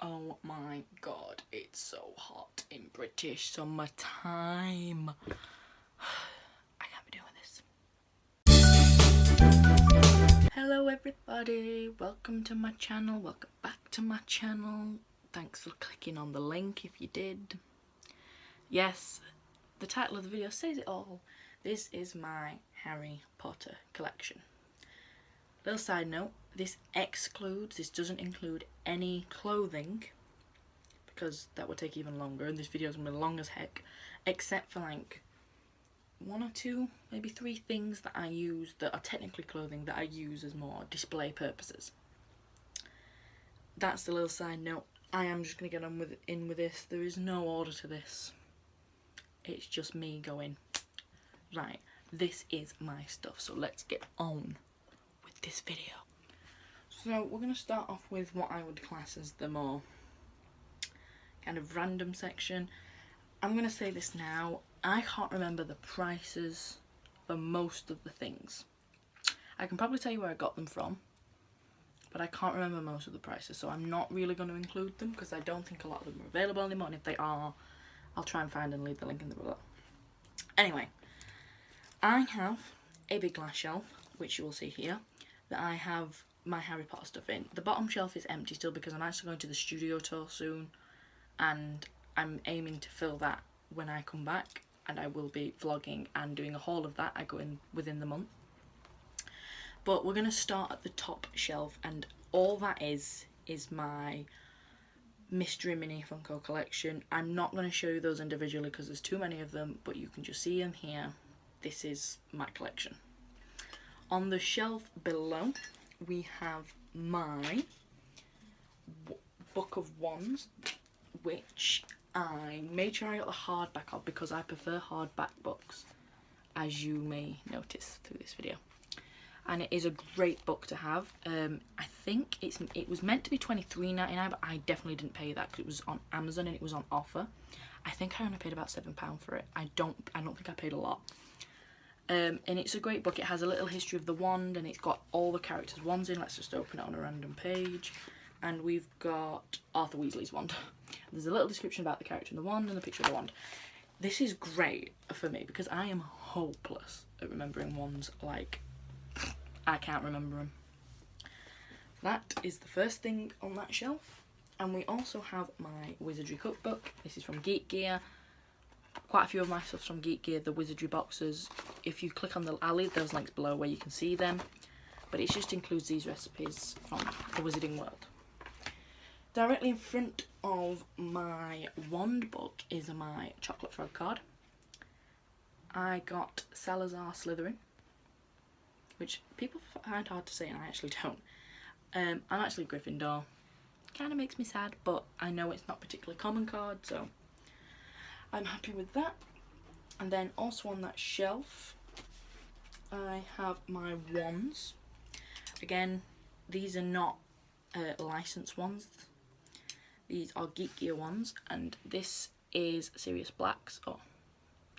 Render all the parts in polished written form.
Oh my god, it's so hot in British summertime. I can't be doing this. Hello everybody, welcome to my channel, welcome back to my channel. Thanks for clicking on the link if you did. Yes, the title of the video says it all. This is my Harry Potter collection. Little side note, this doesn't include any clothing, because that would take even longer and this video is going to be long as heck, except for like one or two, maybe three things that I use that are technically clothing that I use as more display purposes. That's the little side note. I am just going to get on with this. There is no order to this. It's just me going, right, this is my stuff, so let's get on with this video. So we're going to start off with what I would class as the more kind of random section. I'm going to say this now, I can't remember the prices for most of the things. I can probably tell you where I got them from, but I can't remember most of the prices, so I'm not really going to include them because I don't think a lot of them are available anymore, and if they are, I'll try and find and leave the link in the below. Anyway, I have a big glass shelf, which you will see here, that I have my Harry Potter stuff in. The bottom shelf is empty still because I'm actually going to the studio tour soon, and I'm aiming to fill that when I come back, and I will be vlogging and doing a haul of that. I go in within the month. But we're going to start at the top shelf, and all that is my Mystery Mini Funko collection. I'm not going to show you those individually because there's too many of them, but you can just see them here. This is my collection. On the shelf below, we have my Book of Wands, which I made sure I got the hardback of because I prefer hardback books, as you may notice through this video. And it is a great book to have. I think it was meant to be $23.99, but I definitely didn't pay that because it was on Amazon and it was on offer. I think I only paid about £7 for it. I don't think I paid a lot. And it's a great book. It has a little history of the wand, and it's got all the characters' wands in. Let's just open it on a random page. And we've got Arthur Weasley's wand. There's a little description about the character in the wand and the picture of the wand. This is great for me because I am hopeless at remembering wands. Like, I can't remember them. That is the first thing on that shelf. And we also have my Wizardry cookbook. This is from Geek Gear. Quite a few of my stuff's from Geek Gear, the Wizardry boxes. If you click on I'll leave those links below where you can see them. But it just includes these recipes from the Wizarding World. Directly in front of my wand book is my Chocolate Frog card. I got Salazar Slytherin, which people find hard to say and I actually don't. I'm actually Gryffindor. Kind of makes me sad, but I know it's not a particularly common card, so I'm happy with that. And then also on that shelf, I have my wands. Again, these are not licensed wands. These are Geek Gear ones, and this is Sirius Black's. Oh,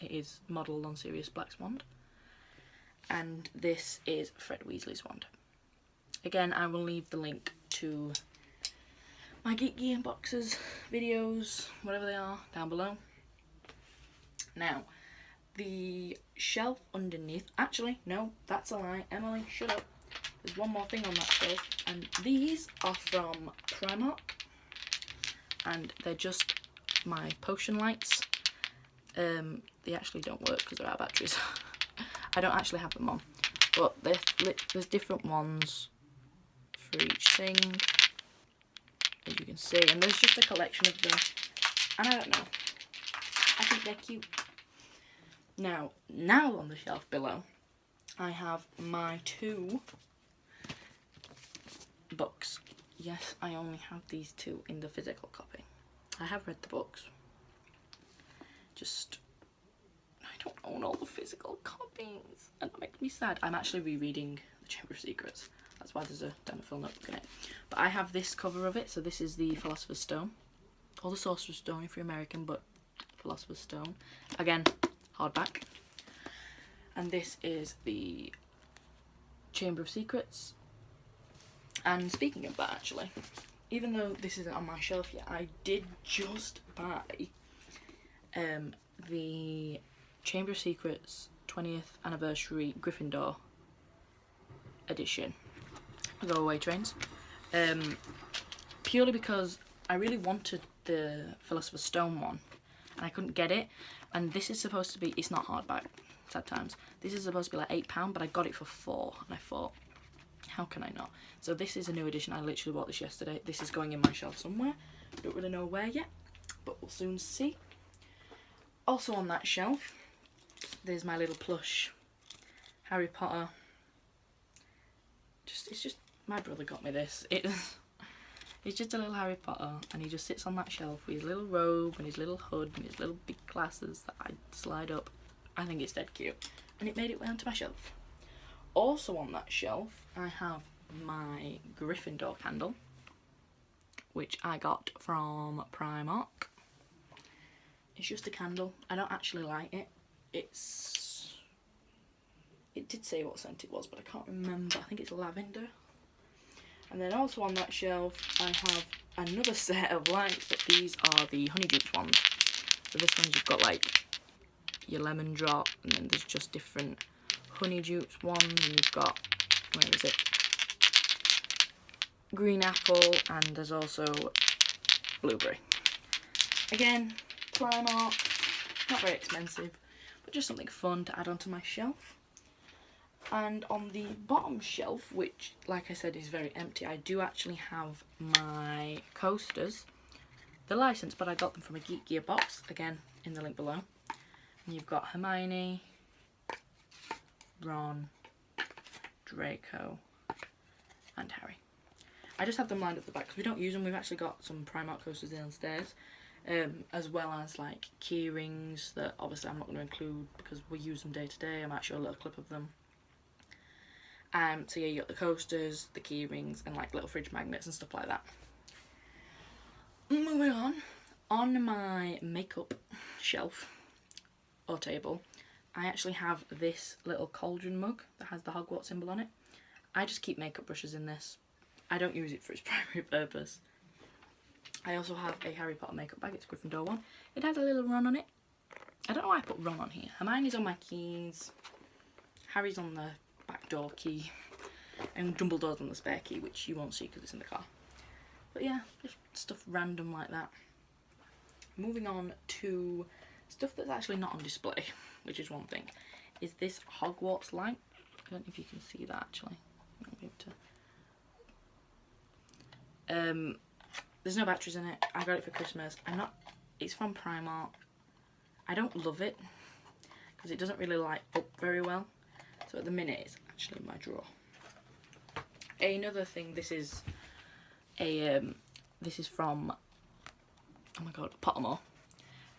it is modelled on Sirius Black's wand. And this is Fred Weasley's wand. Again, I will leave the link to my Geek Gear boxes, videos, whatever they are, down below. Now, the shelf underneath, actually, no, that's a lie. Emily, shut up. There's one more thing on that shelf, and these are from Primark, and they're just my potion lights. They actually don't work because they're out of batteries. I don't actually have them on, but there's different ones for each thing, as you can see, and there's just a collection of them, and I don't know, I think they're cute. Now on the shelf below, I have my two books. Yes, I only have these two in the physical copy. I have read the books. I don't own all the physical copies, and that makes me sad. I'm actually rereading The Chamber of Secrets. That's why there's a Denafil notebook in it. But I have this cover of it, so this is the Philosopher's Stone. Or the Sorcerer's Stone if you're American, but Philosopher's Stone. Again, hardback. And this is the Chamber of Secrets. And speaking of that, actually, even though this isn't on my shelf yet, I did just buy the Chamber of Secrets 20th anniversary Gryffindor edition, Go Away Trains, purely because I really wanted the Philosopher's Stone one and I couldn't get it, and this is supposed to be, it's not hardback, sad times, this is supposed to be like £8, but I got it for £4 and I thought, how can I not? So this is a new edition. I literally bought this yesterday. This is going in my shelf somewhere, don't really know where yet, but we'll soon see. Also on that shelf, there's my little plush Harry Potter. It's just my brother got me this. It's just a little Harry Potter, and he just sits on that shelf with his little robe and his little hood and his little big glasses that I slide up. I think it's dead cute, and it made it way onto my shelf. Also on that shelf, I have my Gryffindor candle, which I got from Primark. It's just a candle. I don't actually light it. It did say what scent it was, but I can't remember. I think it's lavender. And then also on that shelf, I have another set of lights, but these are the honeydew ones. So this one you've got like your lemon drop, and then there's just different honeydew ones, and you've got, where is it? Green apple, and there's also blueberry. Again, Primark, not very expensive, but just something fun to add onto my shelf. And on the bottom shelf, which, like I said, is very empty, I do actually have my coasters. They're licensed, but I got them from a Geek Gear box, again, in the link below. And you've got Hermione, Ron, Draco, and Harry. I just have them lined up the back because we don't use them. We've actually got some Primark coasters downstairs, as well as like key rings that obviously I'm not going to include because we use them day to day. I might show a little clip of them. So yeah, you got the coasters, the key rings, and like little fridge magnets and stuff like that. Moving on my makeup shelf or table, I actually have this little cauldron mug that has the Hogwarts symbol on it. I just keep makeup brushes in this. I don't use it for its primary purpose. I also have a Harry Potter makeup bag. It's a Gryffindor one. It has a little Ron on it. I don't know why I put Ron on here. Hermione's on my keys. Harry's on the back door key. And Dumbledore's on the spare key, which you won't see because it's in the car. But yeah, just stuff random like that. Moving on to stuff that's actually not on display, which is one thing, is this Hogwarts light. I don't know if you can see that actually. I'll be able to. There's no batteries in it. I got it for Christmas. It's from Primark. I don't love it because it doesn't really light up very well. So at the minute it's actually in my drawer. Another thing, this is from, oh my god, Pottermore,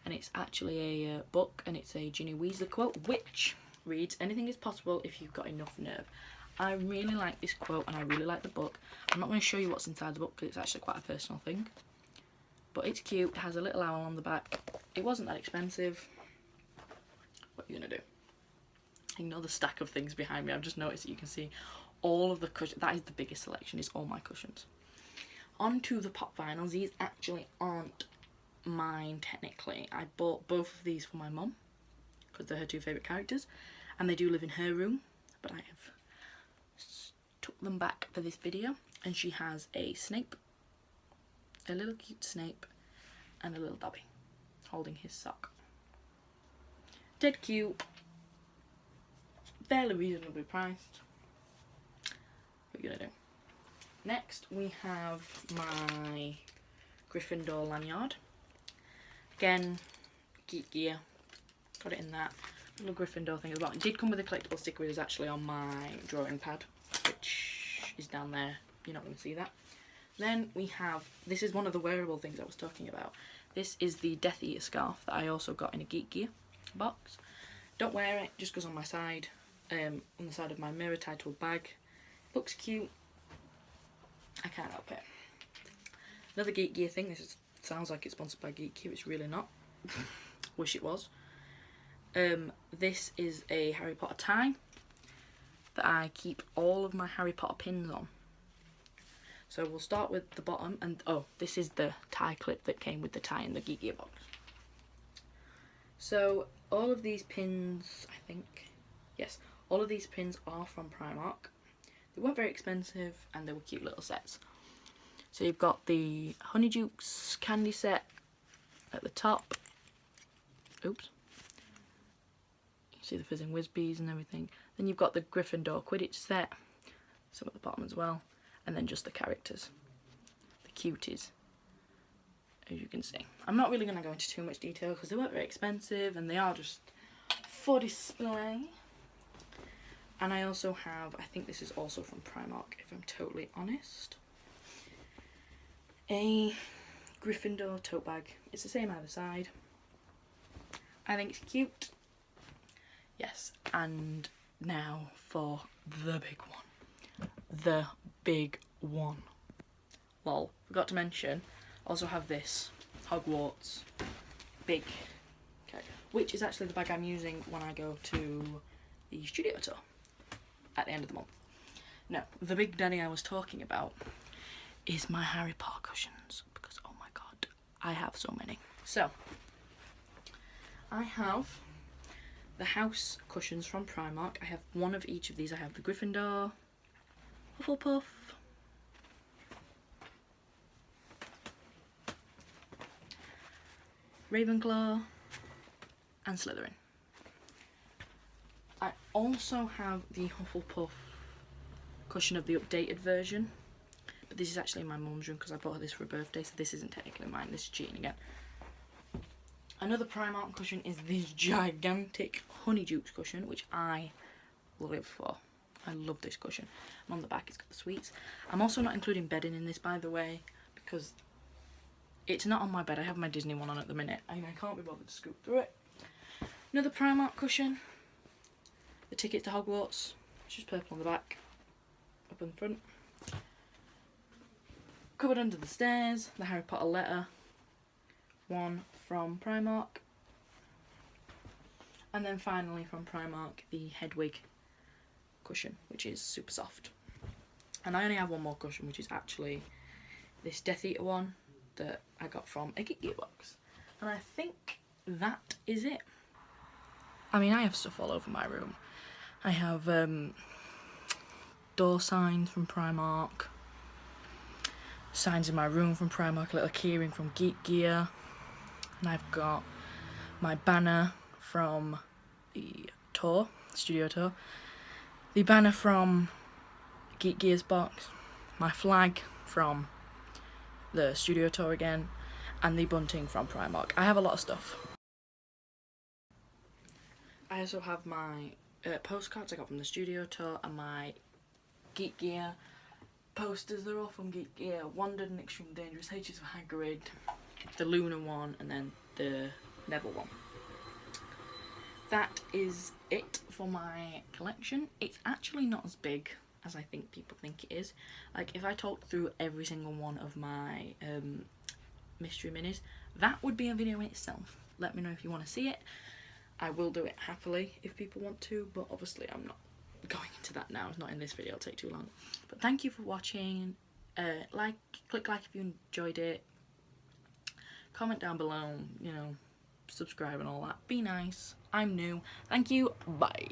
and it's actually a book, and it's a Ginny Weasley quote, which reads, "Anything is possible if you've got enough nerve." I really like this quote, and I really like the book. I'm not going to show you what's inside the book because it's actually quite a personal thing, but it's cute. It has a little owl on the back. It wasn't that expensive. What are you going to do? Ignore the stack of things behind me. I've just noticed that you can see all of the cushions. That is the biggest selection, is all my cushions. On to the pop vinyls. These actually aren't mine technically. I bought both of these for my mum because they're her two favourite characters, and they do live in her room, but I have took them back for this video, and she has a Snape, a little cute Snape, and a little Dobby holding his sock. Dead cute, fairly reasonably priced. What are you gonna do? Next we have my Gryffindor lanyard. Again, Geek Gear, got it in that little Gryffindor thing as well. It did come with a collectible sticker, which is actually on my drawing pad, which is down there. You're not going to see that. Then we have, this is one of the wearable things I was talking about. This is the Death Eater scarf that I also got in a Geek Gear box. Don't wear it, just goes on my side, on the side of my mirror tied to a bag. Looks cute. I can't help it. Another Geek Gear thing. Sounds like it's sponsored by Geek Gear. It's really not. Wish it was. This is a Harry Potter tie that I keep all of my Harry Potter pins on. So we'll start with the bottom, and oh, this is the tie clip that came with the tie in the Geek Gear box. So all of these pins, I think, yes, all of these pins are from Primark. They weren't very expensive and they were cute little sets. So you've got the Honeydukes candy set at the top. Oops. You see the Fizzing Whizbees and everything. Then you've got the Gryffindor Quidditch set, some at the bottom as well. And then just the characters, the cuties, as you can see. I'm not really going to go into too much detail because they weren't very expensive and they are just for display. And I also have, I think this is also from Primark, if I'm totally honest, a Gryffindor tote bag. It's the same either side. I think it's cute. Yes, and now for the big one. The big one. Lol, forgot to mention, also have this Hogwarts big character, which is actually the bag I'm using when I go to the studio tour at the end of the month. No, the big daddy I was talking about is my Harry Potter cushions, because oh my god, I have so many. So, I have the house cushions from Primark. I have one of each of these. I have the Gryffindor, Hufflepuff, Ravenclaw, and Slytherin. I also have the Hufflepuff cushion of the updated version, but this is actually in my mum's room because I bought her this for her birthday, so this isn't technically mine. This is cheating again. Another Primark cushion is this gigantic Honeydukes cushion, which I live for. I love this cushion. And on the back it's got the sweets. I'm also not including bedding in this, by the way, because it's not on my bed. I have my Disney one on at the minute and I can't be bothered to scoop through it. Another Primark cushion. The ticket to Hogwarts, which is purple on the back, up in the front. Cupboard under the stairs, the Harry Potter letter, one from Primark. And then finally from Primark, the Hedwig cushion, which is super soft. And I only have one more cushion, which is actually this Death Eater one that I got from a Geek Gear box. And I think that is it. I mean, I have stuff all over my room. I have door signs from Primark, signs in my room from Primark, a little keyring from Geek Gear, and I've got my banner from the tour, studio tour, the banner from Geek Gear's box, my flag from the studio tour again, and the bunting from Primark. I have a lot of stuff. I also have my postcards I got from the studio tour and my Geek Gear posters. They're all from Geek Gear. Wandered and Extreme Dangerous, H's of Hagrid, the Luna one, and then the Neville one. That is it for my collection. It's actually not as big as I think people think it is. Like, if I talked through every single one of my mystery minis, that would be a video in itself. Let me know if you want to see it. I will do it happily if people want to, but obviously I'm not going into that now. It's not in this video, it'll take too long. But thank you for watching. Click like if you enjoyed it. Comment down below, you know, subscribe and all that. Be nice. I'm new. Thank you. Bye.